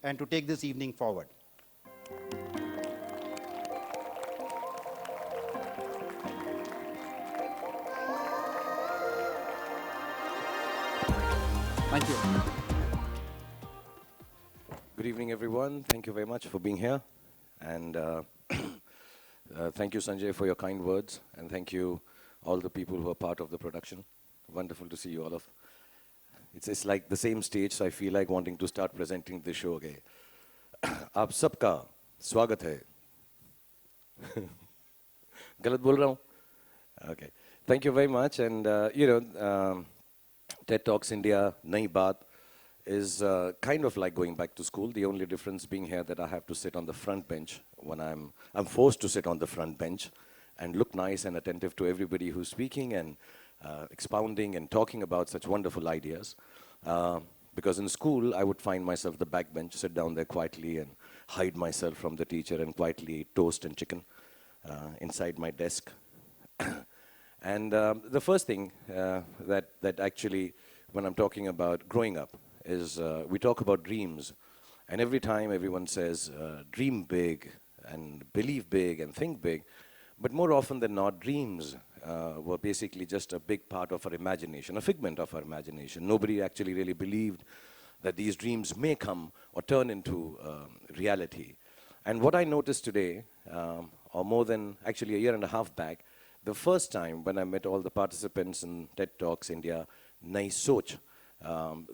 and to take this evening forward. Thank you. Good evening, everyone. Thank you very much for being here. And thank you, Sanjay, for your kind words. And thank you, all the people who are part of the production. Wonderful to see you all of. It's like the same stage, so I feel like wanting to start presenting the show again. आप सबका स्वागत है. गलत बोल रहा हूँ? Okay. Thank you very much. And, TED Talks India, Nayi Baat, is kind of like going back to school. The only difference being here that I have to sit on the front bench when I'm forced to sit on the front bench and look nice and attentive to everybody who's speaking and expounding and talking about such wonderful ideas. Because in school, I would find myself the back bench, sit down there quietly and hide myself from the teacher and quietly eat toast and chicken inside my desk. And the first thing that actually, when I'm talking about growing up, is we talk about dreams. And every time everyone says, dream big and believe big and think big. But more often than not, dreams were basically just a big part of our imagination, a figment of our imagination. Nobody actually really believed that these dreams may come or turn into reality. And what I noticed today, or more than actually a year and a half back, the first time when I met all the participants in TED Talks India, Nayi Soch,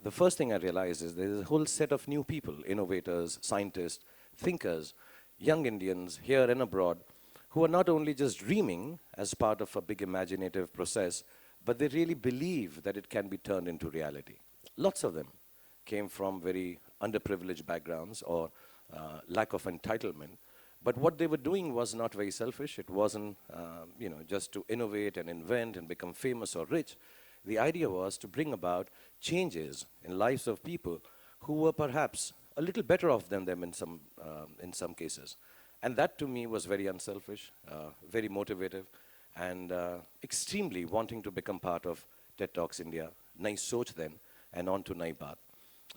the first thing I realized is there's a whole set of new people, innovators, scientists, thinkers, young Indians here and abroad, who are not only just dreaming as part of a big imaginative process, but they really believe that it can be turned into reality. Lots of them came from very underprivileged backgrounds or lack of entitlement. But what they were doing was not very selfish. It wasn't, just to innovate and invent and become famous or rich. The idea was to bring about changes in lives of people who were perhaps a little better off than them in some cases. And that to me was very unselfish, very motivative, and extremely wanting to become part of TED Talks India, Nayi Soch then, and on to Nayi Baat.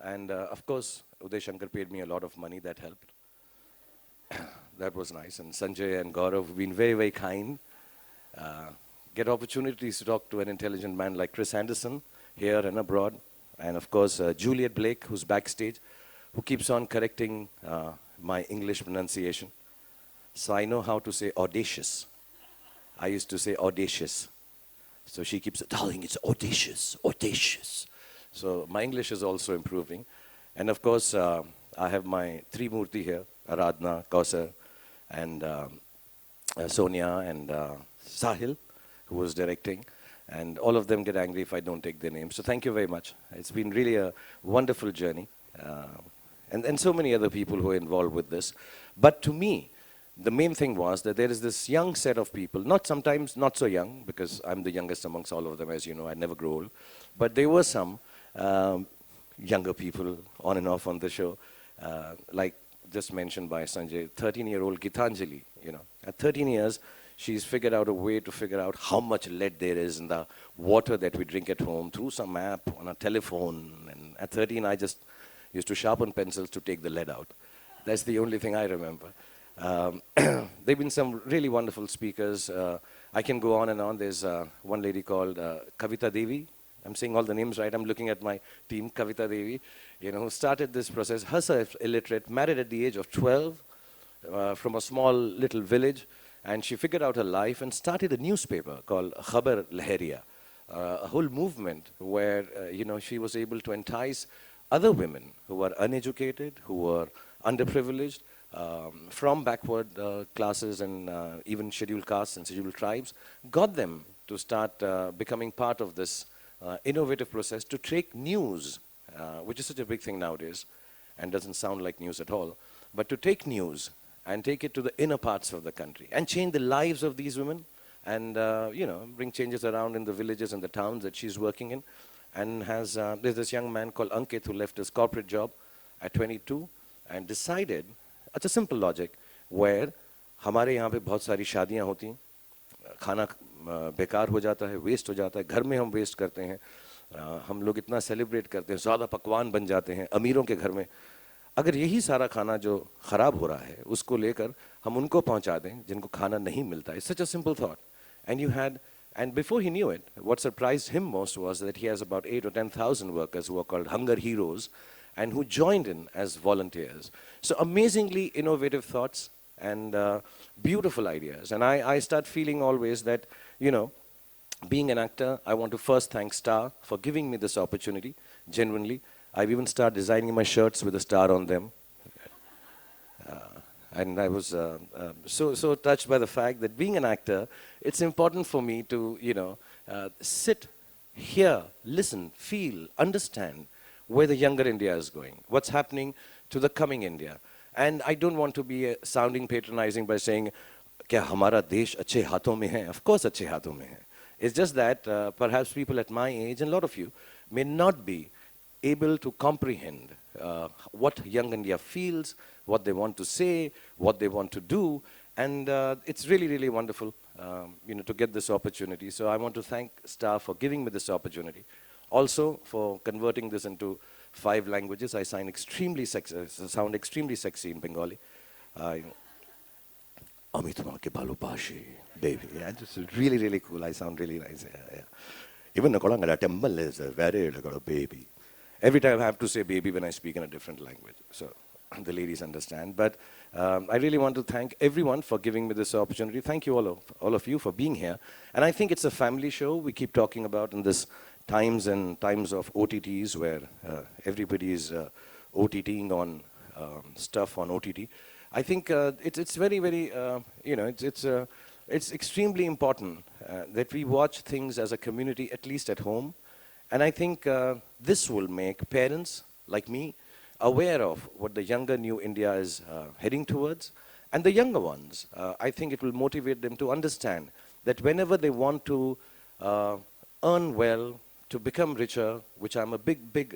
And of course, Uday Shankar paid me a lot of money, that helped. That was nice. And Sanjay and Gaurav have been very, very kind. Get opportunities to talk to an intelligent man like Chris Anderson here and abroad. And of course, Juliet Blake, who's backstage, who keeps on correcting my English pronunciation. So I know how to say audacious. I used to say audacious. So she keeps, darling, it's audacious, audacious. So my English is also improving. And of course, I have my Trimurti here, Aradhna, Kausar, and Sonia, and Sahil, who was directing. And all of them get angry if I don't take their names. So thank you very much. It's been really a wonderful journey. And so many other people who are involved with this. But to me, the main thing was that there is this young set of people, sometimes not so young, because I'm the youngest amongst all of them, as you know, I never grow old. But there were some younger people on and off on the show, like just mentioned by Sanjay, 13-year-old Gitanjali, At 13 years, she's figured out a way to figure out how much lead there is in the water that we drink at home through some app on a telephone. And at 13, I just used to sharpen pencils to take the lead out. That's the only thing I remember. There have been some really wonderful speakers. I can go on and on. There's one lady called Kavita Devi. I'm saying all the names right. I'm looking at my team, Kavita Devi, who started this process, herself illiterate, married at the age of 12, from a small little village. And she figured out her life and started a newspaper called Khabar Lahariya, a whole movement where, she was able to entice other women who were uneducated, who were underprivileged, from backward classes and even scheduled castes and scheduled tribes, got them to start becoming part of this innovative process to take news, which is such a big thing nowadays and doesn't sound like news at all, but to take news and take it to the inner parts of the country and change the lives of these women and, bring changes around in the villages and the towns that she's working in. And there's this young man called Ankit who left his corporate job at 22 and decided, it's a simple logic, where हमारे यहाँ पे बहुत सारी शादियाँ होती हैं, खाना बेकार हो जाता है, वेस्ट हो जाता है, घर में हम वेस्ट करते हैं, हम लोग इतना सेलिब्रेट करते हैं, ज़्यादा पकवान बन जाते हैं अमीरों के घर में, अगर यही सारा खाना जो खराब हो रहा है उसको लेकर हम उनको पहुंचा दें जिनको खाना नहीं मिलता, it's such a simple thought. And before he knew it, what surprised him most was that he has about 8 or 10,000 workers who are called hunger heroes and who joined in as volunteers. So amazingly innovative thoughts and beautiful ideas. And I start feeling always that, you know, being an actor, I want to first thank Star for giving me this opportunity, genuinely. I've even started designing my shirts with a star on them. And I was so touched by the fact that being an actor, it's important for me to, you know, sit, hear, listen, feel, understand where the younger India is going, what's happening to the coming India. And I don't want to be sounding patronizing by saying, क्या हमारा देश अच्छे हाथों में है? Of course अच्छे हाथों में है. It's just that perhaps people at my age, and a lot of you, may not be able to comprehend what young India feels, what they want to say, what they want to do, and it's really, really wonderful, you know, to get this opportunity. So I want to thank Star for giving me this opportunity. Also for converting this into 5 languages. I sound extremely sexy in Bengali. Amitma ke balobashi, baby. Yeah, just really, really cool. I sound really nice. Yeah. Even the temple is very baby. Every time I have to say baby when I speak in a different language. So the ladies understand. But I really want to thank everyone for giving me this opportunity. Thank you all of you for being here. And I think it's a family show we keep talking about in this times of OTTs where everybody is OTTing on stuff on OTT. I think it's very, very, you know, it's extremely important that we watch things as a community, at least at home. And I think this will make parents like me aware of what the younger new India is heading towards. And the younger ones, I think it will motivate them to understand that whenever they want to earn well, to become richer, which I'm a big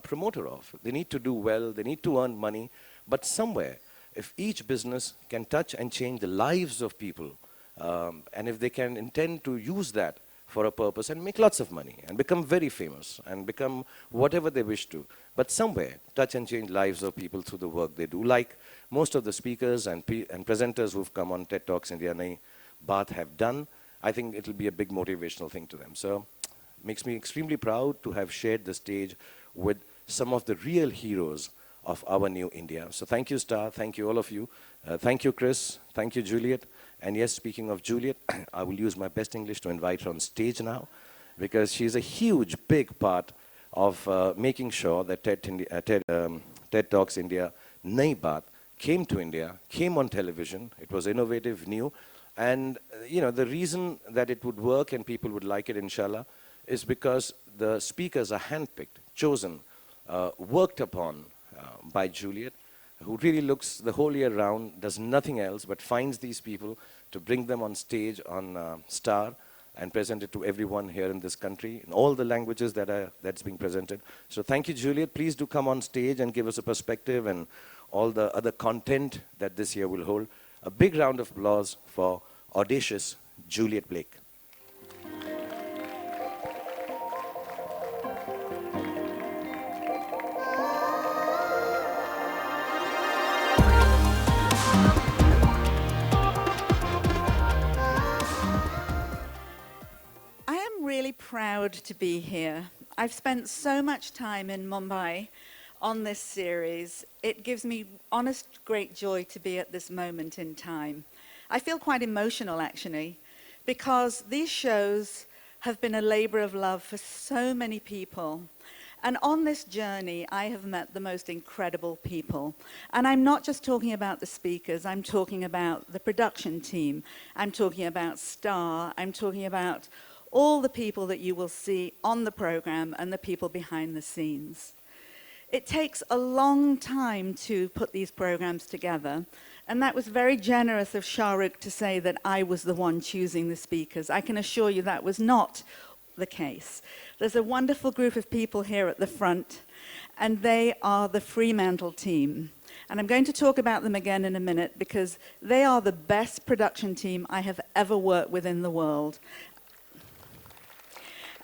promoter of, they need to do well, they need to earn money, but somewhere, if each business can touch and change the lives of people, and if they can intend to use that for a purpose and make lots of money and become very famous and become whatever they wish to, but somewhere touch and change lives of people through the work they do, like most of the speakers and presenters who've come on TED Talks India Nayi Baat have done, I think it'll be a big motivational thing to them. So makes me extremely proud to have shared the stage with some of the real heroes of our new India. So thank you, Star. Thank you, all of you. Thank you, Chris. Thank you, Juliet. And yes, speaking of Juliet, I will use my best English to invite her on stage now, because she's a huge, big part of making sure that TED Talks India Nayi Baat came to India, came on television. It was innovative, new. And you know, the reason that it would work and people would like it, inshallah, is because the speakers are handpicked, chosen, worked upon by Juliet, who really looks the whole year round, does nothing else but finds these people to bring them on stage on Star and present it to everyone here in this country in all the languages that's being presented. So thank you, Juliet. Please do come on stage and give us a perspective and all the other content that this year will hold. A big round of applause for audacious Juliet Blake. Proud to be here. I've spent so much time in Mumbai on this series. It gives me honest great joy to be at this moment in time. I feel quite emotional actually, because these shows have been a labor of love for so many people. And on this journey, I have met the most incredible people. And I'm not just talking about the speakers, I'm talking about the production team, I'm talking about Star, I'm talking about all the people that you will see on the program and the people behind the scenes. It takes a long time to put these programs together, and that was very generous of Shah Rukh to say that I was the one choosing the speakers. I can assure you that was not the case. There's a wonderful group of people here at the front, and they are the Fremantle team. And I'm going to talk about them again in a minute, because they are the best production team I have ever worked with in the world.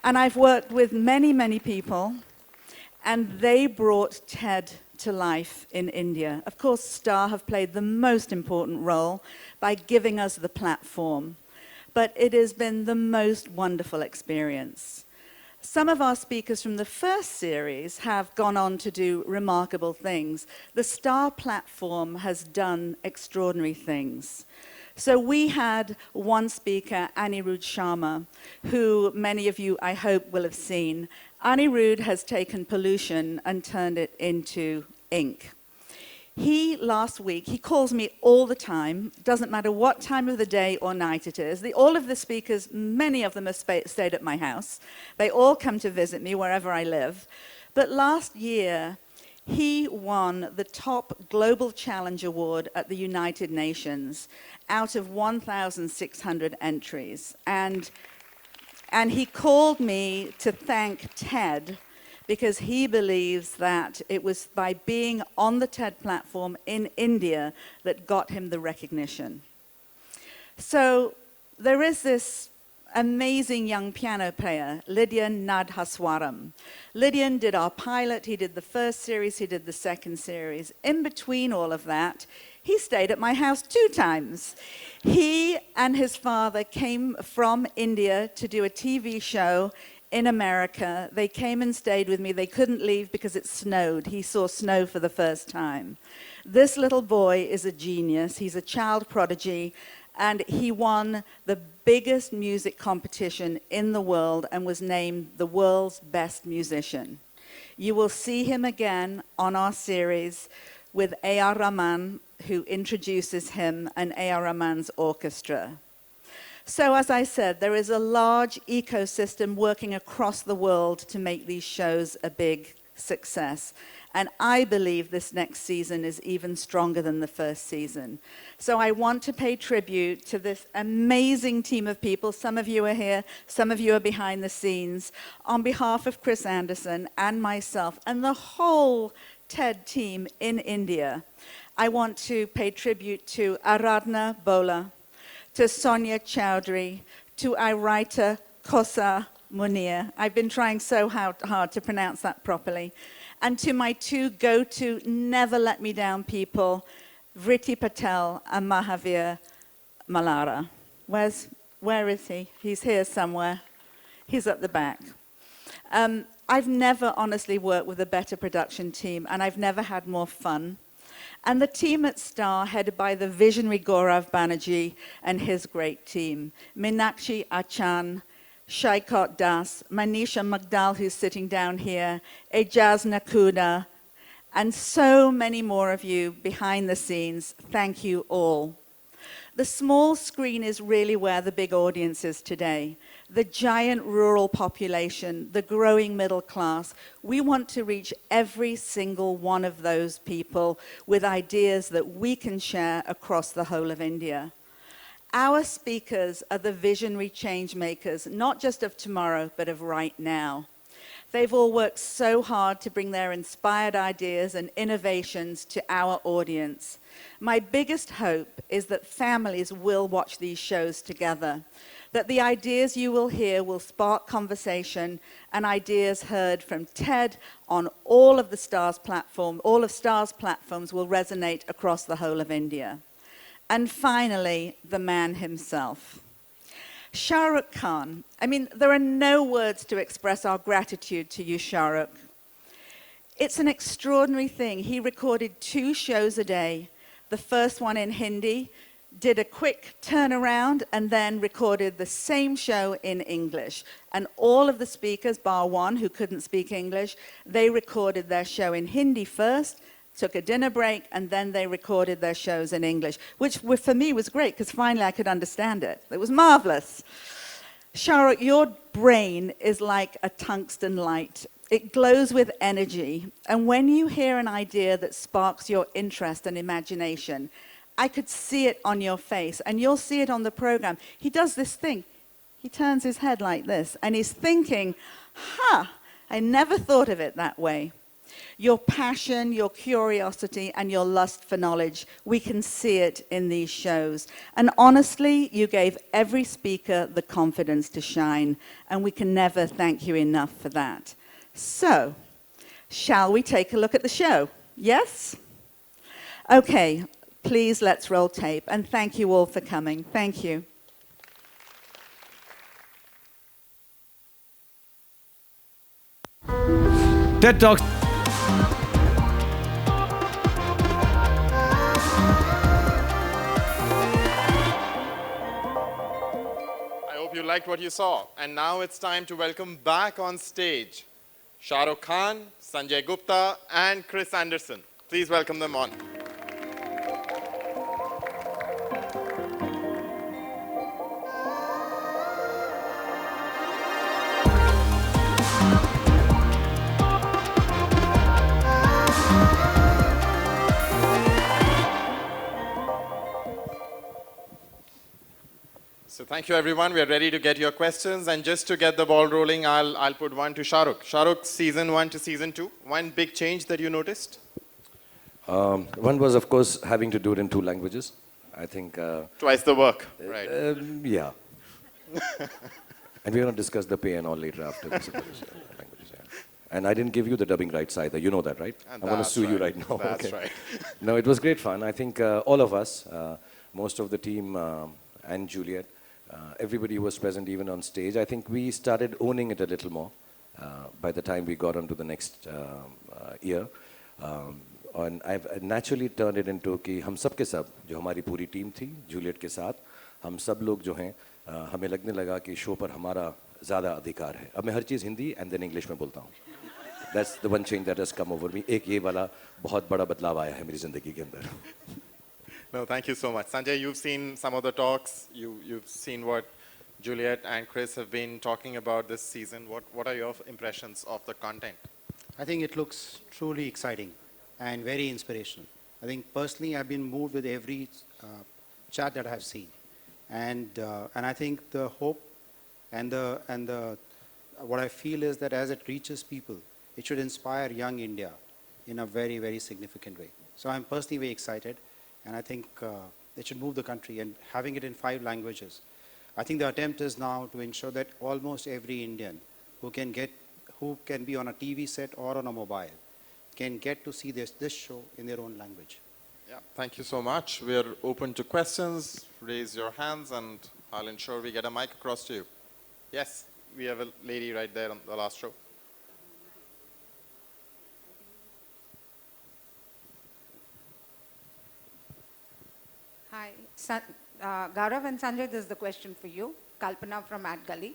And I've worked with many, many people, and they brought TED to life in India. Of course, Star have played the most important role by giving us the platform, but it has been the most wonderful experience. Some of our speakers from the first series have gone on to do remarkable things. The Star platform has done extraordinary things. So we had one speaker, Anirudh Sharma, who many of you, I hope, will have seen. Anirudh has taken pollution and turned it into ink. Last week, he calls me all the time, doesn't matter what time of the day or night it is. All of the speakers, many of them have stayed at my house. They all come to visit me wherever I live. But last year, he won the top Global Challenge Award at the United Nations out of 1,600 entries. And he called me to thank TED because he believes that it was by being on the TED platform in India that got him the recognition. So there is this amazing young piano player, Lydian Nadhaswaram. Lydian did our pilot, he did the first series, he did the second series. In between all of that, he stayed at my house 2 times. He and his father came from India to do a TV show in America. They came and stayed with me. They couldn't leave because it snowed. He saw snow for the first time. This little boy is a genius. He's a child prodigy, and he won the biggest music competition in the world and was named the world's best musician. You will see him again on our series with A.R. Rahman, who introduces him, and A.R. Rahman's orchestra. So as I said, there is a large ecosystem working across the world to make these shows a big success. And I believe this next season is even stronger than the first season. So I want to pay tribute to this amazing team of people. Some of you are here, some of you are behind the scenes. On behalf of Chris Anderson and myself and the whole TED team in India, I want to pay tribute to Aradhna Bola, to Sonia Chowdhury, to Iraita Kosa Munir. I've been trying so hard to pronounce that properly. And to my 2 go-to, never let me down people, Vritti Patel and Mahavir Mallara. Where is he? He's here somewhere. He's at the back. I've never honestly worked with a better production team, and I've never had more fun. And the team at Star, headed by the visionary Gaurav Banerjee and his great team, Meenakshi Achan, Shaikot Das, Manisha Magdal, who's sitting down here, Ejaz Nakuda, and so many more of you behind the scenes. Thank you all. The small screen is really where the big audience is today. The giant rural population, the growing middle class. We want to reach every single one of those people with ideas that we can share across the whole of India. Our speakers are the visionary change makers, not just of tomorrow, but of right now. They've all worked so hard to bring their inspired ideas and innovations to our audience. My biggest hope is that families will watch these shows together, that the ideas you will hear will spark conversation and ideas heard from TED on all of Star's platforms will resonate across the whole of India. And finally, the man himself. Shah Rukh Khan. I mean, there are no words to express our gratitude to you, Shah Rukh. It's an extraordinary thing. He recorded 2 shows a day. The first one in Hindi, did a quick turnaround, and then recorded the same show in English. And all of the speakers, bar one who couldn't speak English, they recorded their show in Hindi first, took a dinner break, and then they recorded their shows in English, which for me was great, because finally I could understand it. It was marvelous. Shah Rukh, your brain is like a tungsten light. It glows with energy, and when you hear an idea that sparks your interest and imagination, I could see it on your face, and you'll see it on the program. He does this thing. He turns his head like this, and he's thinking, I never thought of it that way. Your passion, your curiosity, and your lust for knowledge, we can see it in these shows. And honestly, you gave every speaker the confidence to shine, and we can never thank you enough for that. So, shall we take a look at the show? Yes? Okay, please let's roll tape. And thank you all for coming. Thank you. TED Talks. I hope you liked what you saw. And now it's time to welcome back on stage Shah Rukh Khan, Sanjay Gupta, and Chris Anderson. Please welcome them on. So thank you, everyone. We are ready to get your questions. And just to get the ball rolling, I'll put one to Shah Rukh. Shah Rukh, season 1 to season 2. One big change that you noticed? One was, of course, having to do it in 2 languages. I think. Twice the work, right? Yeah. And we're going to discuss the pay and all later after this. Languages, yeah. And I didn't give you the dubbing rights either. You know that, right? And I'm going to that's sue you right. right now. That's Okay. right. No, it was great fun. I think all of us, most of the team and Juliet, everybody who was present even on stage, I think we started owning it a little more by the time we got on to the next year. And I've naturally turned it into कि हम सब के सब जो हमारी पूरी team थी Juliet के साथ हम सब लोग जो हैं हमें लगने लगा कि शो पर हमारा ज़्यादा अधिकार है अब मैं हर चीज़ हिंदी एंड देन इंग्लिश में बोलता हूँ That's the one change that has come over me. एक ये वाला बहुत बड़ा बदलाव आया है मेरी ज़िंदगी के अंदर. No, thank you so much. Sanjay, you've seen some of the talks. You've seen what Juliet and Chris have been talking about this season. What are your impressions of the content? I think it looks truly exciting and very inspirational. I think personally I've been moved with every chat that I have seen. And I think the hope and what I feel is that as it reaches people, it should inspire young India in a very, very significant way. So I'm personally very excited, and I think it should move the country, and having it in 5 languages. I think the attempt is now to ensure that almost every Indian who can be on a TV set or on a mobile can get to see this show in their own language. Yeah, thank you so much. We're open to questions. Raise your hands, and I'll ensure we get a mic across to you. Yes, we have a lady right there on the last row. Hi, Gaurav and Sanjay, this is the question for you. Kalpana from Ad Gully.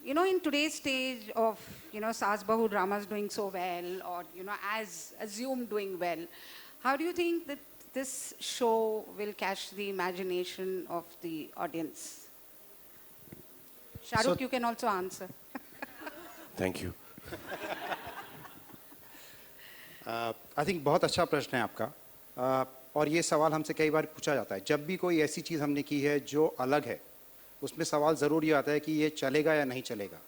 In today's stage of, Saas Bahu dramas doing so well, or, as assumed doing well, how do you think that this show will catch the imagination of the audience? Shah Rukh, you can also answer. Thank you. I think बहुत अच्छा प्रश्न है आपका और ये सवाल हमसे कई बार पूछा जाता है जब भी कोई ऐसी चीज़ हमने की है जो अलग है उसमें सवाल ज़रूर ये आता है कि ये चलेगा या नहीं चलेगा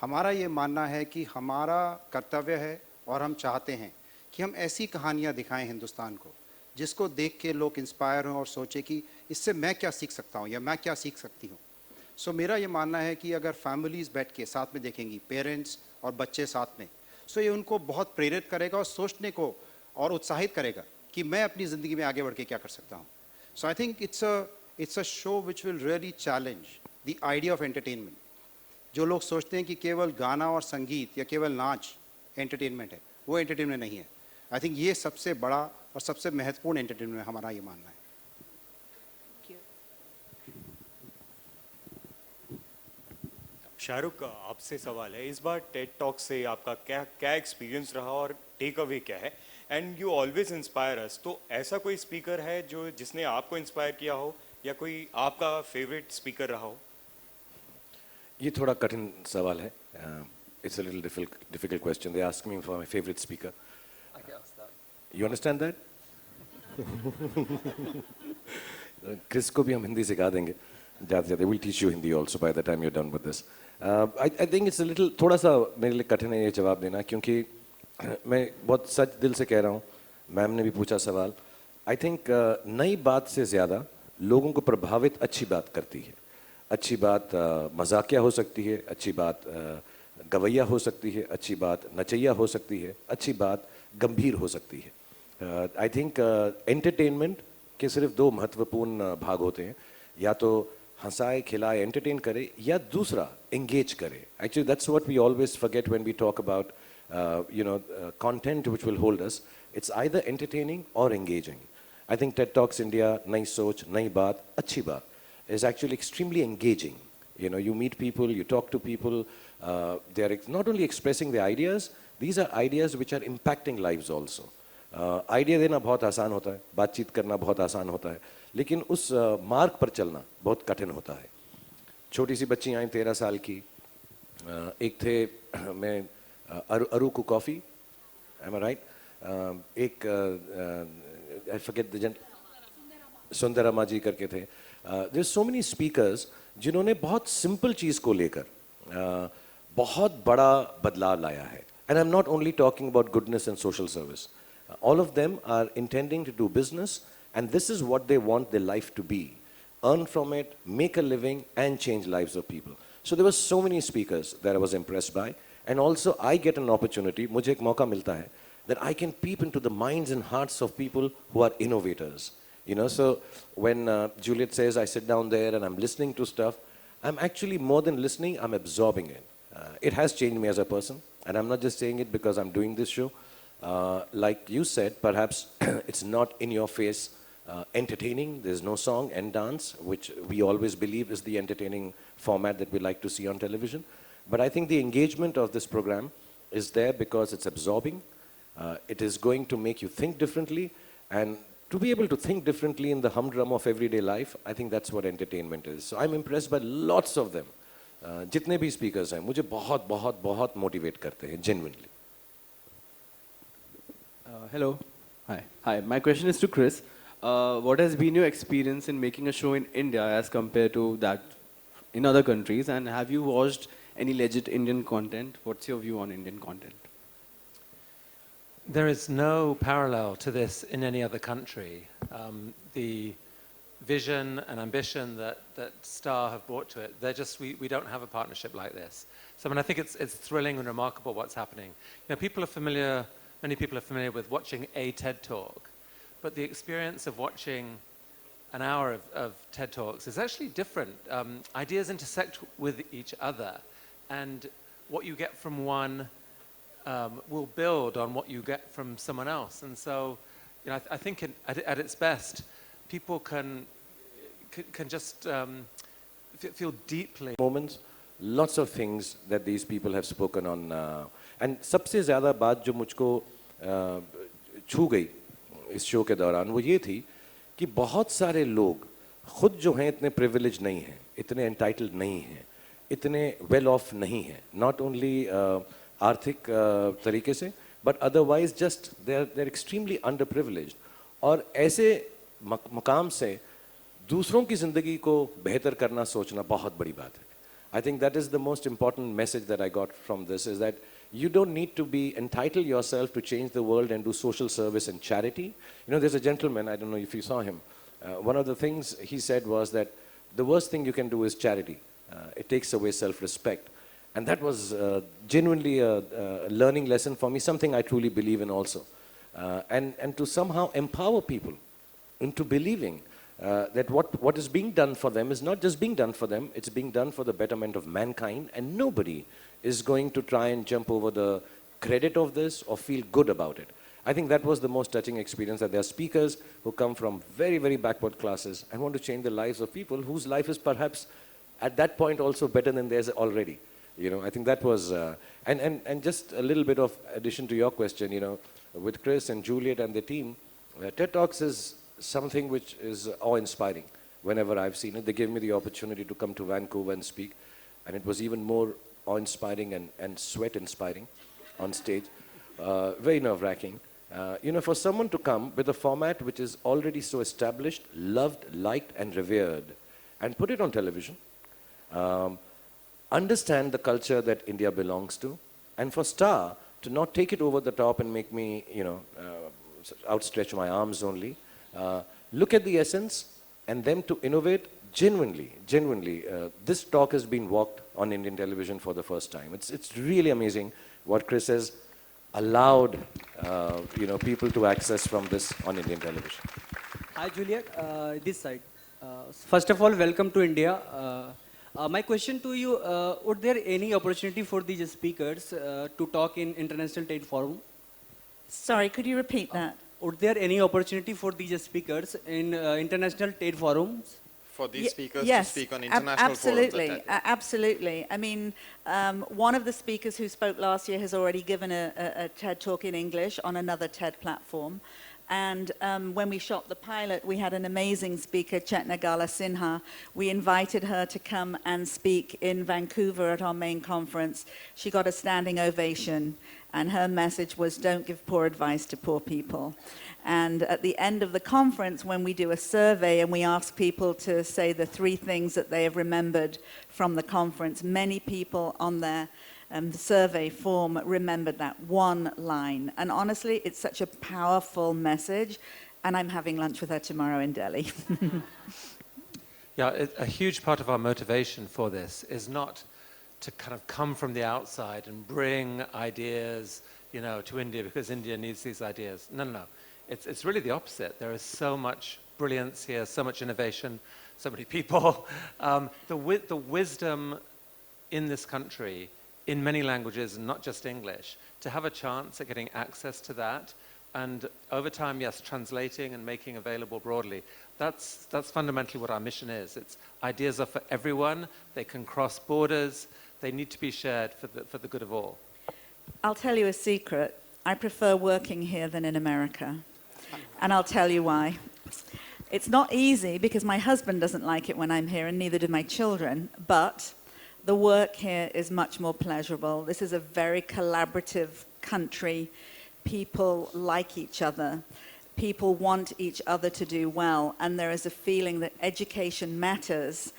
हमारा ये मानना है कि हमारा कर्तव्य है और हम चाहते हैं कि हम ऐसी कहानियाँ दिखाएं हिंदुस्तान को जिसको देख के लोग इंस्पायर हों और सोचें कि इससे मैं क्या सीख सकता हूँ या मैं क्या सीख सकती हूँ सो मेरा ये मानना है कि अगर फैमिलीज़ बैठ के साथ में देखेंगी पेरेंट्स और बच्चे साथ में सो ये उनको बहुत प्रेरित करेगा और सोचने को और उत्साहित करेगा कि मैं अपनी ज़िंदगी में आगे बढ़ के क्या कर सकता हूँ so I think it's a show which will really challenge the idea of entertainment जो लोग सोचते हैं कि केवल गाना और संगीत या केवल नाच एंटरटेनमेंट है वो एंटरटेनमेंट नहीं है आई थिंक ये सबसे बड़ा और सबसे महत्वपूर्ण एंटरटेनमेंट है हमारा ये मानना है शाहरुख आपसे सवाल है इस बार टेड टॉक से आपका क्या एक्सपीरियंस रहा और टेक अवे क्या है एंड यू ऑलवेज इंस्पायर अस तो ऐसा कोई स्पीकर है जिसने आपको इंस्पायर किया हो या कोई आपका फेवरेट स्पीकर रहा हो ये थोड़ा कठिन सवाल है it's a little difficult question they ask me for my favourite speaker you understand that Chris को भी हम हिंदी सिखा देंगे जाते जाते will teach you Hindi also by the time you done with this I think it's a little थोड़ा सा मेरे लिए कठिन है ये जवाब देना क्योंकि मैं बहुत सच दिल से कह रहा हूँ मैम ने भी पूछा सवाल आई थिंक नई बात से ज़्यादा लोगों को प्रभावित अच्छी बात करती है अच्छी बात मजाकिया हो सकती है अच्छी बात गवैया हो सकती है अच्छी बात नचैया हो सकती है अच्छी बात गंभीर हो सकती है। आई थिंक एंटरटेनमेंट के सिर्फ दो महत्वपूर्ण भाग होते हैं, या तो हंसाए खिलाए एंटरटेन करे, या दूसरा एंगेज करे। Actually that's what we always forget when we talk about content which will hold us. It's either entertaining or engaging. I think TED Talks India, Nayi Soch, Nayi Baat, Achhi Baat is actually extremely engaging. You know, you meet people, you talk to people, they are not only expressing their ideas, these are ideas which are impacting lives also. Idea देना बहुत आसान होता है, बातचीत करना बहुत आसान होता है, लेकिन उस मार्ग पर चलना बहुत कठिन होता है। छोटी सी बच्ची आई 13 साल की, एक थे मैं अरू को कॉफ़ी, am I right? एक I forget the सुंदरमा जी करके थे। There's so many speakers जिन्होंने बहुत सिंपल चीज़ को लेकर बहुत बड़ा बदलाव लाया है। And I'm not only talking about goodness and social service. All of them are intending to do business, and this is what they want their life to be. Earn from it, make a living, and change lives of people. So there were so many speakers that I was impressed by. And also I get an opportunity, मुझे एक मौका मिलता है, that I can peep into the minds and hearts of people who are innovators. You know, so when Juliet says I sit down there and I'm listening to stuff, I'm actually more than listening, I'm absorbing it. It has changed me as a person, and I'm not just saying it because I'm doing this show. Like you said, perhaps it's not in your face entertaining. There's no song and dance, which we always believe is the entertaining format that we like to see on television. But I think the engagement of this program is there because it's absorbing. It is going to make you think differently, and to be able to think differently in the humdrum of everyday life, I think that's what entertainment is. So I'm impressed by lots of them. जितने भी speakers हैं, मुझे बहुत बहुत बहुत motivate करते हैं, genuinely. Hello. Hi. Hi. My question is to Chris. What has been your experience in making a show in India as compared to that in other countries? And have you watched any legit Indian content? What's your view on Indian content? There is no parallel to this in any other country. The vision and ambition that Star have brought to it, we don't have a partnership like this. So I mean, I think it's thrilling and remarkable what's happening. You know, many people are familiar with watching a TED Talk, but the experience of watching an hour of TED Talks is actually different. Ideas intersect with each other, and what you get from one will build on what you get from someone else. And so, you know, I think at its best, people can just feel deeply. Moments, lots of things that these people have spoken on. And सबसे ज़्यादा बात जो मुझको छू गई इस show के दौरान वो ये थी कि बहुत सारे लोग खुद जो हैं इतने privileged नहीं हैं, इतने entitled नहीं हैं, इतने well off नहीं हैं, not only आर्थिक तरीके से, but otherwise just they're extremely underprivileged. और ऐसे मकाम से दूसरों की ज़िंदगी को बेहतर करना सोचना बहुत बड़ी बात है. I think that is the most important message that I got from this, is that you don't need to be entitled yourself to change the world and do social service and charity. You know, there's a gentleman, I don't know if you saw him, one of the things he said was that the worst thing you can do is charity. It takes away self-respect. And that was genuinely a learning lesson for me, something I truly believe in also. And to somehow empower people into believing that what is being done for them is not just being done for them, it's being done for the betterment of mankind, and nobody is going to try and jump over the credit of this or feel good about it. I think that was the most touching experience, that there are speakers who come from very, very backward classes and want to change the lives of people whose life is perhaps at that point also better than theirs already. You know, I think that was, and just a little bit of addition to your question, you know, with Chris and Juliet and the team, TED Talks is something which is awe-inspiring. Whenever I've seen it, they gave me the opportunity to come to Vancouver and speak, and it was even more awe-inspiring and sweat-inspiring on stage. Very nerve-wracking. You know, for someone to come with a format which is already so established, loved, liked, and revered, and put it on television, understand the culture that India belongs to, and for Star to not take it over the top and make me, you know, outstretch my arms only. Look at the essence and them to innovate genuinely. This talk has been walked on Indian television for the first time. It's really amazing what Chris says. allowed people to access from this on Indian television. Hi, Juliet. This side. First of all, welcome to India. My question to you: would there any opportunity for these speakers to talk in international trade forum? Sorry, could you repeat that? Would there any opportunity for these speakers in international trade forums? For these speakers yes, to speak on international absolutely, forums. At TED. absolutely. I mean, one of the speakers who spoke last year has already given a TED talk in English on another TED platform. And when we shot the pilot, we had an amazing speaker, Chetna Gala Sinha. We invited her to come and speak in Vancouver at our main conference. She got a standing ovation, and her message was, don't give poor advice to poor people. And at the end of the conference, when we do a survey and we ask people to say the 3 things that they have remembered from the conference, many people on their survey form remembered that one line. And honestly, it's such a powerful message. And I'm having lunch with her tomorrow in Delhi. Yeah, a huge part of our motivation for this is not to kind of come from the outside and bring ideas, to India because India needs these ideas. No, no, no. It's really the opposite. There is so much brilliance here, so much innovation, so many people. The wisdom in this country, in many languages, not just English, to have a chance at getting access to that, and over time, yes, translating and making available broadly. That's fundamentally what our mission is. It's ideas are for everyone. They can cross borders. They need to be shared for the good of all. I'll tell you a secret. I prefer working here than in America. And I'll tell you why. It's not easy because my husband doesn't like it when I'm here, and neither do my children. But the work here is much more pleasurable. This is a very collaborative country. People like each other. People want each other to do well. And there is a feeling that education matters.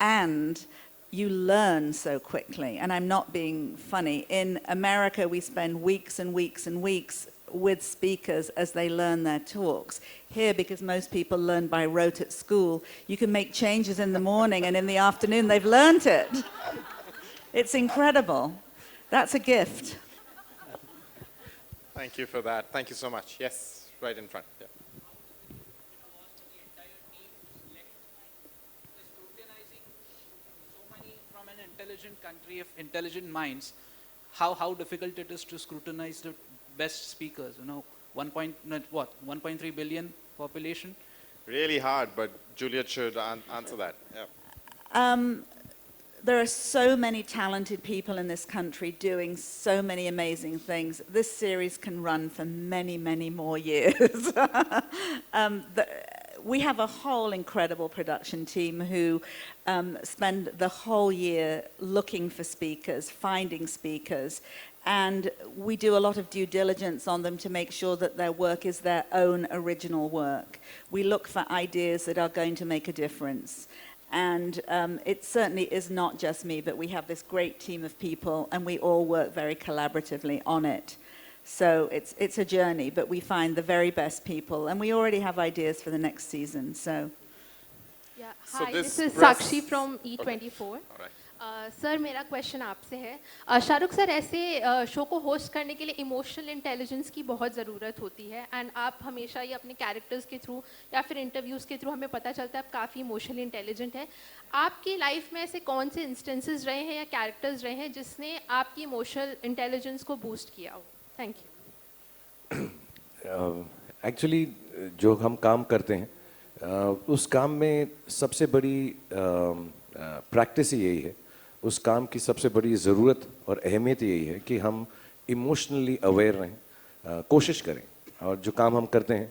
And you learn so quickly. And I'm not being funny. In America, we spend weeks and weeks and weeks with speakers as they learn their talks. Here, because most people learn by rote at school, you can make changes in the morning, and in the afternoon they've learned it. It's incredible. That's a gift. Thank you for that. Thank you so much. Yes, right in front. Yeah. From an intelligent country of intelligent minds, how difficult it is to scrutinize the best speakers, 1.3 billion population? Really hard, but Juliet should answer that. Yeah. There are so many talented people in this country doing so many amazing things. This series can run for many, many more years. We have a whole incredible production team who spend the whole year looking for speakers, finding speakers, and we do a lot of due diligence on them to make sure that their work is their own original work. We look for ideas that are going to make a difference. And it certainly is not just me, but we have this great team of people, and we all work very collaboratively on it. So it's a journey, but we find the very best people, and we already have ideas for the next season. So. Yeah. So Hi, this this is press- Sakshi from E24. All right. Sir मेरा question आपसे है Shahrukh sir ऐसे show को host करने के लिए emotional intelligence की बहुत ज़रूरत होती है एंड आप हमेशा ही अपने कैरेक्टर्स के थ्रू या फिर इंटरव्यूज़ के थ्रू हमें पता चलता है आप काफ़ी इमोशनली इंटेलिजेंट है आपकी लाइफ में ऐसे कौन से इंस्टेंसेस रहे हैं या कैरेक्टर्स रहे हैं जिसने आपकी इमोशनल इंटेलिजेंस को बूस्ट किया हो थैंक यू एक्चुअली जो हम काम करते हैं उस काम में सबसे बड़ी प्रैक्टिस ही यही है उस काम की सबसे बड़ी ज़रूरत और अहमियत यही है कि हम इमोशनली अवेयर रहें कोशिश करें और जो काम हम करते हैं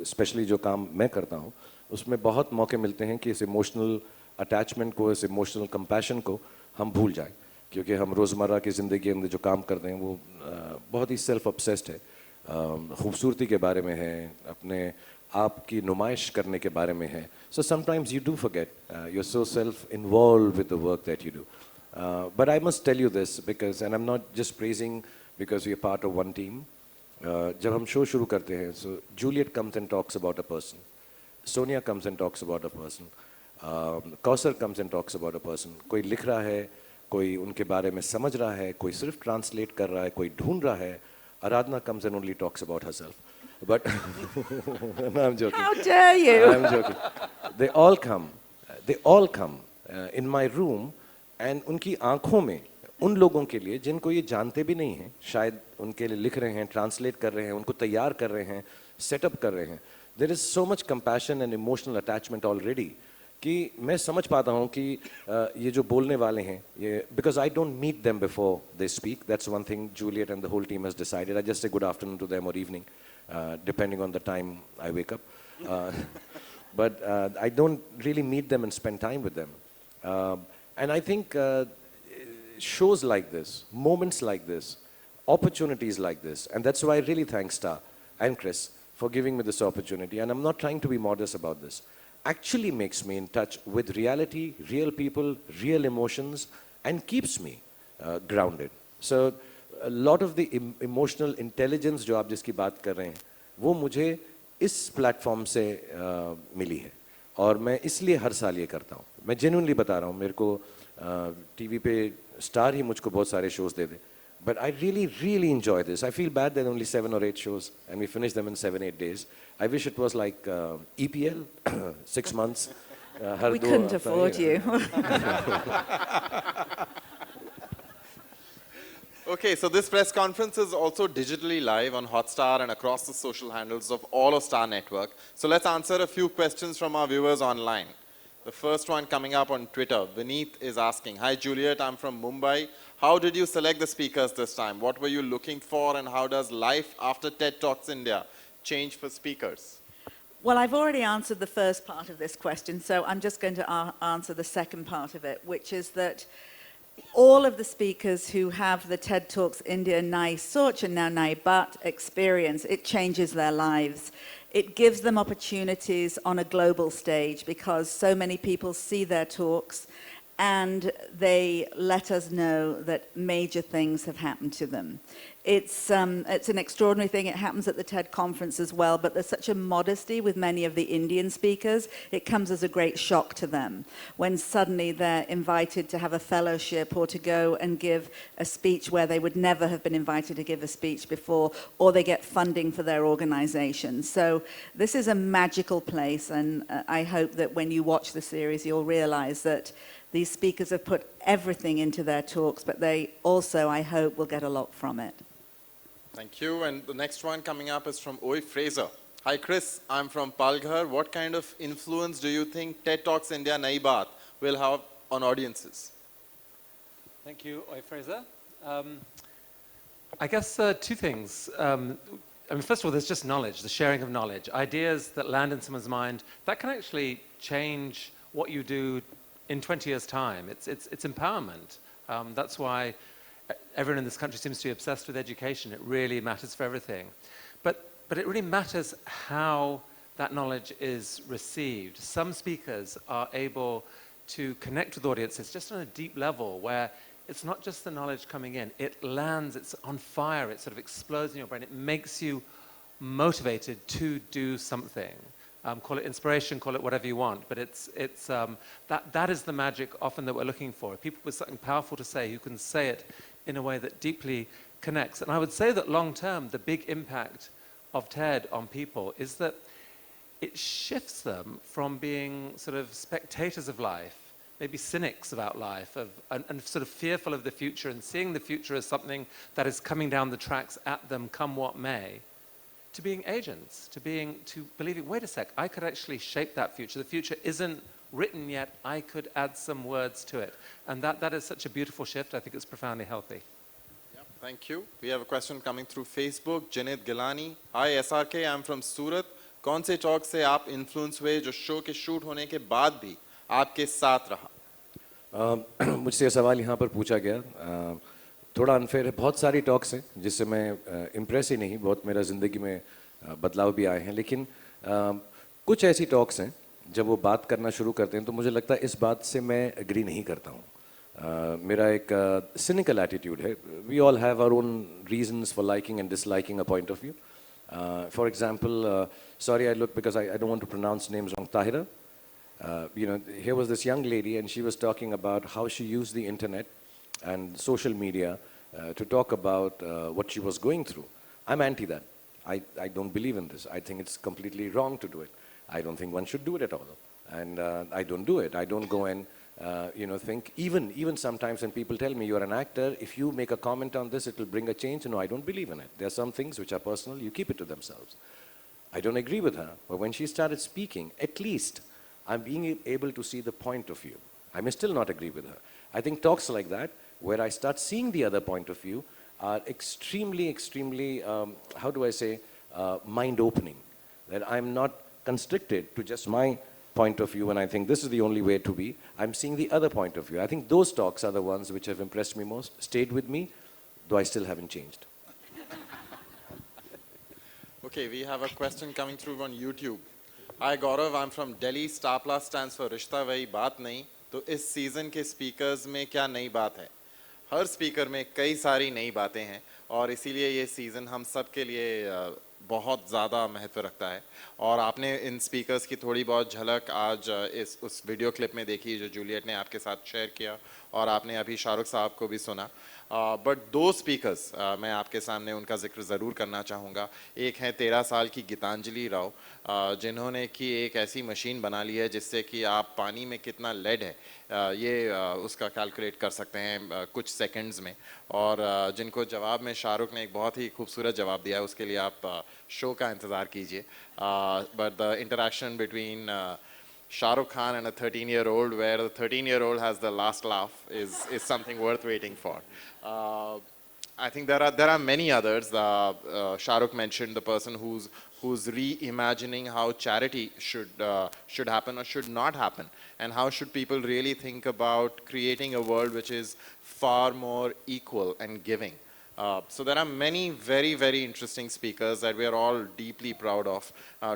स्पेशली जो काम मैं करता हूँ उसमें बहुत मौके मिलते हैं कि इस इमोशनल अटैचमेंट को इस इमोशनल कंपैशन को हम भूल जाएं क्योंकि हम रोज़मर्रा की ज़िंदगी के अंदर जो काम करते हैं वो बहुत ही सेल्फ ऑब्सेस्ड है खूबसूरती के बारे में है अपने आपकी नुमाइश करने के बारे में है so sometimes you do forget you're so self involved with the work that you do but I must tell you this because and I'm not just praising because we are part of one team जब हम show शुरू करते हैं so Juliet comes and talks about a person Sonia comes and talks about a person Kausar comes and talks about a person कोई लिख रहा है कोई उनके बारे में समझ रहा है कोई सिर्फ ट्रांसलेट कर रहा है कोई ढूंढ रहा है Aradhana comes and only talks about herself. But no, I'm joking. How dare you? I'm joking. They all come. They all come in my room, and उनकी आँखों में उन लोगों के लिए जिनको ये जानते भी नहीं हैं, शायद उनके लिए लिख रहे हैं, ट्रांसलेट कर रहे हैं, उनको तैयार कर रहे हैं, सेटअप कर रहे हैं. There is so much compassion and emotional attachment already कि मैं समझ पाता हूँ कि ये जो बोलने वाले हैं ये because I don't meet them before they speak. That's one thing Juliet and the whole team has decided. I just say good afternoon to them or evening, depending on the time I wake up. But I don't really meet them and spend time with them. And I think shows like this, moments like this, opportunities like this, and that's why I really thank Star and Chris for giving me this opportunity. And I'm not trying to be modest about this. Actually makes me in touch with reality, real people, real emotions, and keeps me grounded. So a lot of the emotional intelligence जो आप जिसकी बात कर रहे हैं, वो मुझे इस प्लेटफॉर्म से मिली है और मैं इसलिए हर साल ये करता हूँ. मैं जेन्युइनली बता रहा हूँ, मेरे को टीवी पे स्टार ही मुझको बहुत सारे shows they they. But I really, really enjoy this. I feel bad there are only 7 or 8 shows and we finish them in 7-8 days. I wish it was like EPL, 6 months. We couldn't afford you. Okay, so this press conference is also digitally live on Hotstar and across the social handles of all of Star Network. So let's answer a few questions from our viewers online. The first one coming up on Twitter, Vineet is asking, hi Juliet, I'm from Mumbai. How did you select the speakers this time? What were you looking for and how does life after TED Talks India change for speakers? Well, I've already answered the first part of this question, so I'm just going to answer the second part of it, which is that all of the speakers who have the TED Talks India Nayi Soch and now Nayi Baat experience, it changes their lives. It gives them opportunities on a global stage because so many people see their talks and they let us know that major things have happened to them. It's an extraordinary thing. It happens at the TED conference as well, but there's such a modesty with many of the Indian speakers. It comes as a great shock to them when suddenly they're invited to have a fellowship or to go and give a speech where they would never have been invited to give a speech before, or they get funding for their organization. So this is a magical place, and I hope that when you watch the series, you'll realize that these speakers have put everything into their talks, but they also, I hope, will get a lot from it. Thank you. And the next one coming up is from Oi Fraser. Hi Chris, I'm from Palghar. What kind of influence do you think TED Talks India Nayi Baat will have on audiences? Thank you, Oi Fraser. I guess two things. I mean, first of all, there's just knowledge, the sharing of knowledge. Ideas that land in someone's mind, that can actually change what you do in 20 years' time. It's empowerment. That's why everyone in this country seems to be obsessed with education. It really matters for everything. But it really matters how that knowledge is received. Some speakers are able to connect with audiences just on a deep level where it's not just the knowledge coming in. It lands, it's on fire, it sort of explodes in your brain. It makes you motivated to do something. Call it inspiration, call it whatever you want, but that is the magic often that we're looking for. People with something powerful to say who can say it in a way that deeply connects. And I would say that long term, the big impact of TED on people is that it shifts them from being sort of spectators of life, maybe cynics about life, and sort of fearful of the future and seeing the future as something that is coming down the tracks at them, come what may, to being agents, to believing, wait a sec, I could actually shape that future. The future isn't written yet, I could add some words to it. And that is such a beautiful shift. I think it's profoundly healthy. Yeah, thank you. We have a question coming through Facebook. Janet Gilani. Hi SRK, I'm from Surat. कौन से talk से आप influence हुए जो show के shoot होने के बाद भी आपके साथ रहा? मुझसे ये सवाल यहाँ पर पूछा गया. थोड़ा अनफेयर है. बहुत सारी टॉक्स हैं जिससे मैं इम्प्रेस ही नहीं, बहुत मेरा ज़िंदगी में बदलाव भी आए हैं, लेकिन कुछ ऐसी टॉक्स हैं जब वो बात करना शुरू करते हैं तो मुझे लगता है इस बात से मैं एग्री नहीं करता हूँ. मेरा एक सिनिकल एटीट्यूड है. We all have our own reasons for liking and disliking a point of view. For example, sorry I look because I don't want to pronounce names wrong. Tahira, you know, here was this young lady and she was talking about how she used the internet and social media to talk about what she was going through. I'm anti that. I don't believe in this. I think it's completely wrong to do it. I don't think one should do it at all. And I don't do it. I don't go and think, even sometimes when people tell me you're an actor, if you make a comment on this, it will bring a change. No, I don't believe in it. There are some things which are personal, you keep it to themselves. I don't agree with her, but when she started speaking, at least I'm being able to see the point of view. I may still not agree with her. I think talks like that, where I start seeing the other point of view, are extremely, how do I say, mind-opening. That I'm not constricted to just my point of view, and I think this is the only way to be. I'm seeing the other point of view. I think those talks are the ones which have impressed me most, stayed with me, though I still haven't changed. Okay, we have a question coming through on YouTube. Hi Gaurav, I'm from Delhi. Star Plus stands for रिश्ता वही बात नहीं. तो इस season के speakers में क्या नई बात है? हर स्पीकर में कई सारी नई बातें हैं और इसीलिए ये सीज़न हम सब के लिए बहुत ज़्यादा महत्व रखता है. और आपने इन स्पीकर्स की थोड़ी बहुत झलक आज उस वीडियो क्लिप में देखी जो जूलियट ने आपके साथ शेयर किया और आपने अभी शाहरुख साहब को भी सुना. बट दो स्पीकर्स मैं आपके सामने उनका जिक्र ज़रूर करना चाहूँगा. एक है 13 साल की गीतांजलि राव, जिन्होंने कि एक ऐसी मशीन बना ली है जिससे कि आप पानी में कितना लेड है ये उसका कैलकुलेट कर सकते हैं कुछ सेकंड्स में. और जिनको जवाब में शाहरुख ने एक बहुत ही खूबसूरत जवाब दिया है, उसके लिए आप शो का इंतज़ार कीजिए. But the interaction between Shah Rukh Khan and a 13-year-old, where the 13-year-old has the last laugh, is something worth waiting for. I think there are many others. Shah Rukh mentioned the person who's reimagining how charity should happen or should not happen, and how should people really think about creating a world which is far more equal and giving. So there are many very interesting speakers that we are all deeply proud of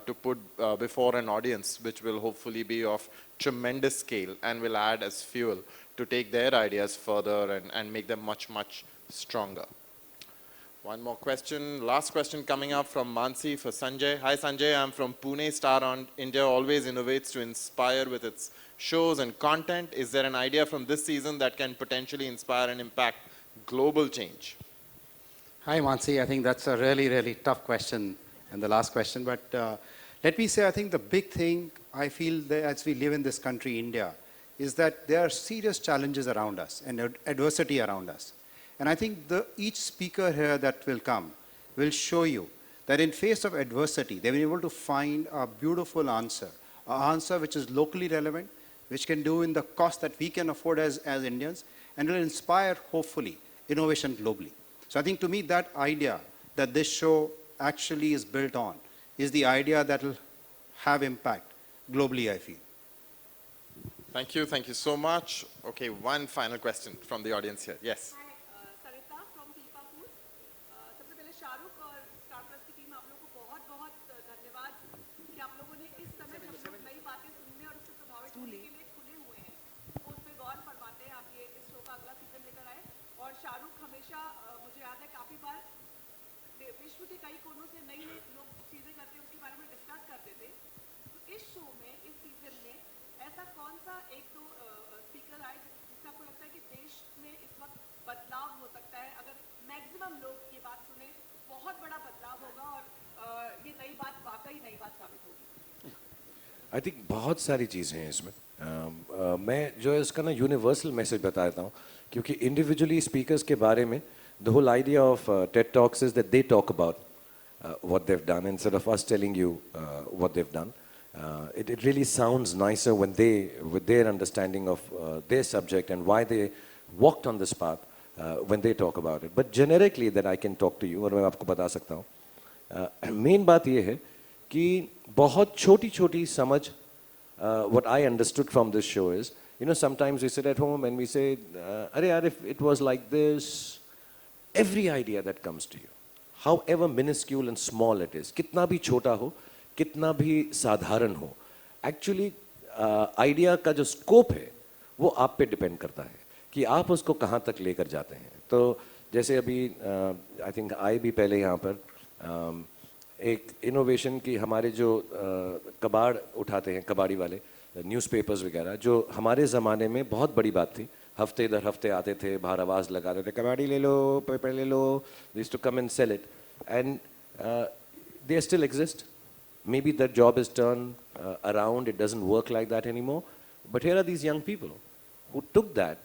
to put before an audience, which will hopefully be of tremendous scale and will add as fuel to take their ideas further and make them much stronger. One more question, last question coming up from Mansi for Sanjay. Hi Sanjay, I'm from Pune. Star on India always innovates to inspire with its shows and content. Is there an idea from this season that can potentially inspire and impact global change? Hi, Mansi. I think that's a really tough question and the last question. But let me say, I think the big thing I feel that as we live in this country, India, is that there are serious challenges around us and adversity around us. And I think each speaker here that will come will show you that in face of adversity, they've been able to find a beautiful answer, an answer which is locally relevant, which can do in the cost that we can afford as Indians, and will inspire, hopefully, innovation globally. So I think to me that idea that this show actually is built on is the idea that will have impact globally, I feel. Thank you so much. Okay, one final question from the audience here. Yes. I think बहुत सारी चीज़ें हैं इसमें. मैं जो है इसका ना यूनिवर्सल मैसेज बताता हूँ, क्योंकि इंडिविजुअली स्पीकर्स के बारे में the whole idea of TED Talks is that they talk about what they've done instead of us telling you what they've done. It really sounds nicer when they, with their understanding of their subject and why they walked on this path, when they talk about it. But generically that I can talk to you, और मैं आपको बता सकता हूँ. Main बात ये है कि बहुत छोटी समझ, what I understood from this show is, you know, sometimes we sit at home and we say, अरे यार, if it was like this, every idea that comes to you, however minuscule and small it is, कितना भी छोटा हो, कितना भी साधारण हो, actually idea का जो scope है, वो आप पे depend करता है कि आप उसको कहाँ तक लेकर जाते हैं. तो जैसे अभी I think आए भी पहले यहाँ पर एक इनोवेशन की हमारे जो कबाड़ उठाते हैं, कबाड़ी वाले न्यूज़पेपर्स वगैरह, जो हमारे ज़माने में बहुत बड़ी बात थी. हफ्ते दर हफ्ते आते थे, बाहर आवाज़ लगाते थे, कबाड़ी ले लो, पेपर ले लो, this to come and sell it. and they still exist. Maybe that job is turned around, it doesn't work like that anymore. But here are these young people who took that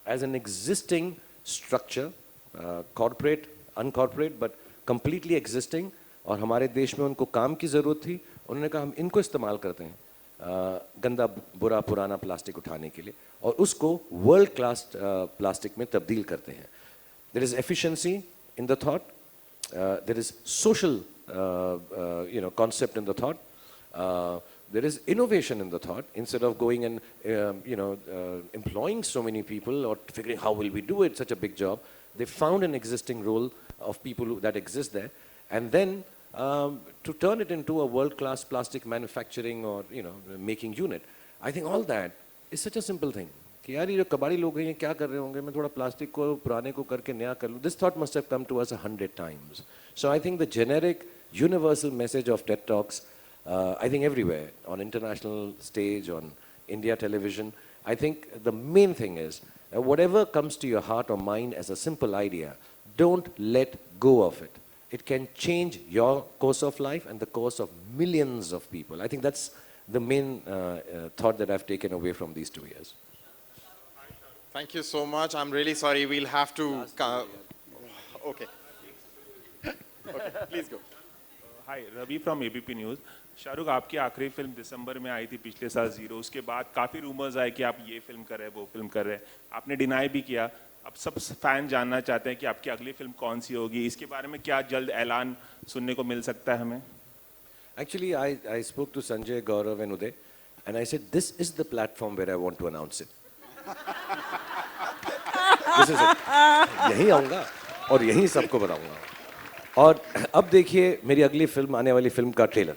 as an existing structure, corporate, uncorporate, but completely existing. और हमारे देश में उनको काम की ज़रूरत थी, उन्होंने कहा हम इनको इस्तेमाल करते हैं गंदा बुरा पुराना प्लास्टिक उठाने के लिए और उसको वर्ल्ड क्लास प्लास्टिक में तब्दील करते हैं. There is efficiency in the thought, there is social concept in the thought, there is innovation in the thought. Instead of going and employing so many people or figuring how will we do it, such a big job, they found an existing role of people that exist there, and then to turn it into a world-class plastic manufacturing or making unit. I think all that is such a simple thing. कि यार ये जो कबाड़ी लोग हैं ये क्या कर रहे होंगे, मैं थोड़ा प्लास्टिक को पुराने को करके नया कर लूँ. This thought must have come to us 100 times. So I think the generic, universal message of TED Talks, I think everywhere, on international stage, on India television, I think the main thing is, whatever comes to your heart or mind as a simple idea, don't let go of it. It can change your course of life and the course of millions of people. I think that's the main thought that I've taken away from these 2 years. Thank you so much. I'm really sorry. We'll have to... Okay. Okay, please go. Hi, Ravi from ABP News. Shah रुख, आपकी आखिरी film दिसंबर में आई थी पिछले साल zero. उसके बाद काफ़ी रूमर्स आए कि आप ये फिल्म कर रहे हैं, वो फिल्म कर रहे हैं. आपने डिनाई भी किया. अब सब फैन जानना चाहते हैं कि आपकी अगली फिल्म कौन सी होगी. इसके बारे में क्या जल्द ऐलान सुनने को मिल सकता है हमें? Actually, I spoke to Sanjay, Gaurav and Uday, and I said, this is the platform where I want to announce it. This is it. यहीं आऊँगा और यहीं सबको बताऊँगा. और अब देखिए मेरी अगली फिल्म, आने वाली फिल्म का trailer.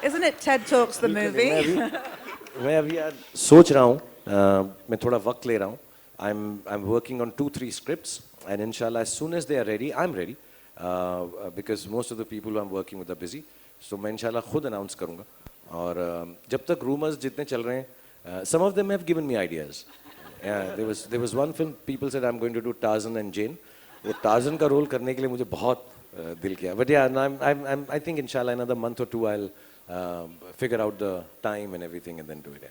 Isn't it TED Talks the movie? मैं अभी यार सोच रहा हूँ, मैं थोड़ा वक्त ले रहा हूँ. I'm working on 2-3 scripts, and inshallah as soon as they are ready, I'm ready, because most of the people who I'm working with are busy. So मैं inshallah खुद announce करूँगा. और जब तक rumors जितने चल रहे हैं, some of them have given me ideas. Yeah, there was one film people said I'm going to do Tarzan and Jane. वो Tarzan का रोल करने के लिए मुझे बहुत दिल किया. But yeah, I think inshallah another month or 2 I'll figure out the time and everything and then do it. Yeah.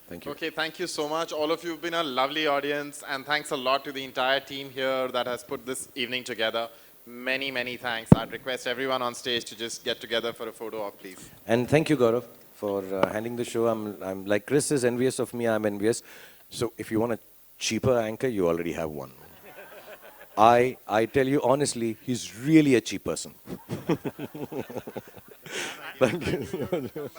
Thank you. Okay, thank you so much. All of you have been a lovely audience, and thanks a lot to the entire team here that has put this evening together. Many, many thanks. I'd request everyone on stage to just get together for a photo op, please. And thank you, Gaurav, for handling the show. I'm like Chris is envious of me, I'm envious. So if you want a cheaper anchor, you already have one. I tell you honestly, he's really a cheap person. Thank you.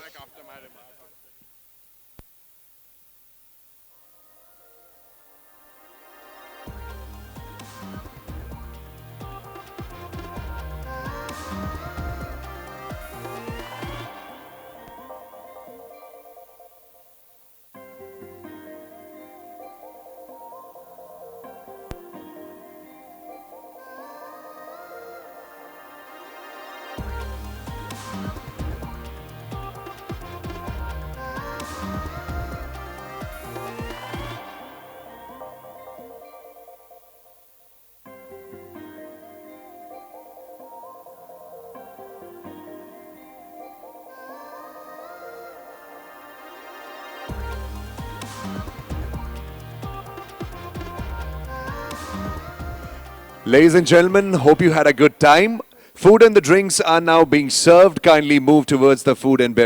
Ladies and gentlemen, hope you had a good time. Food and the drinks are now being served. Kindly move towards the food and beverage.